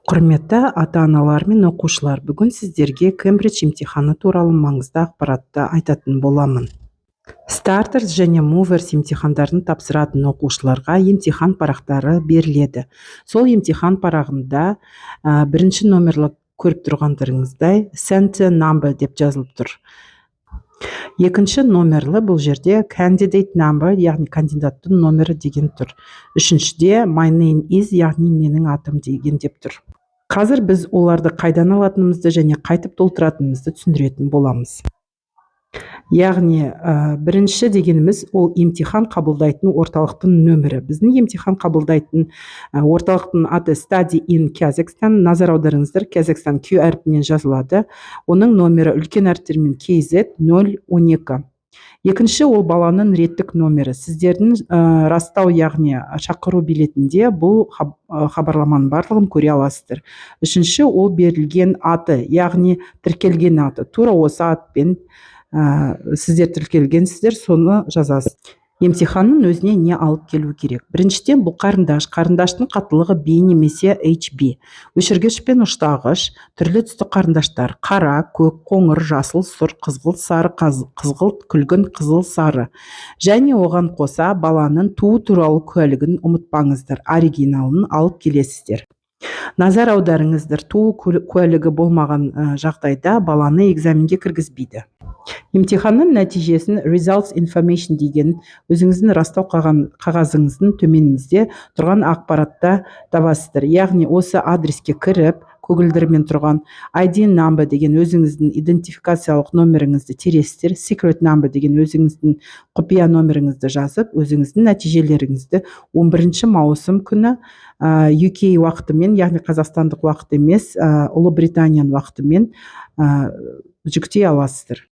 Құрметті ата-аналар мен оқушылар, бүгін сіздерге Кембридж емтиханы туралы маңызды ақпаратты айтатын боламын. Starters және Movers емтихандарын тапсыратын оқушыларға емтихан парақтары беріледі. Сол емтихан парағында бірінші номерлі көріп тұрғандарыңыздай Center Number деп жазылып тұр. Екінші номерлі бұл жерде Candidate Number, яғни кандидаттың номері деген тұр. Үшіншіде My name is, яғни менің атым деген деп тұр. Қазір біз оларды қайдан алатынымызды және қайтып толтыратынымызды түсіндіретін боламыз. Яғни бірінші дегеніміз ол емтихан қабылдайтын орталықтың нөмірі. Біздің емтихан қабылдайтын орталықтың аты Study in Kazakhstan. Назар аударыңыздар, Kazakhstan Q әрпінен жазылады. Оның нөмірі үлкен әріптермен KZ 012. Екінші ол баланың реттік нөмірі. Сіздердің растау, яғни шақыру билетінде бұл хабарламаның барлығын көре аласыздар. Үшінші ол берілген аты, яғни тіркелген аты. Тура осы атпен сіздер тіркелгенсіздер, соны жазасыз. Емтиханның өзіне не алып келу керек? Біріншіден бұл қарындаш. Қарындаштың қаттылығы B немесе HB. Өшіргіш пен ұштағыш, түрлі түсті қарындаштар: қара, көк, қоңыр, жасыл, сұр, қызғылт, сары, қызғылт, күлгін, қызыл, сары. Және оған қоса баланың туу туралы куәлігін ұмытпаңыздар. Оригиналын алып келесіздер. Назар аударыңыздар, туу куәлігі болмаған жағдайда баланы экзаменге кіргізбейді. Емтиханның нәтижесін Results Information деген өзіңіздің растау қағазыңыздың төменіңізде тұрған ақпаратта табасыздар. Яғни осы адреске кіріп, көгілдірмен тұрған ID number деген өзіңіздің идентификациялық номеріңізді тересіздер. Secret number деген өзіңіздің құпия номеріңізді жазып, өзіңіздің нәтижелеріңізді 11 маусым күні UK уақытымен, яғни қазақстандық уақыт емес, Ұлыбританияның уақытымен жүктей аласыздар.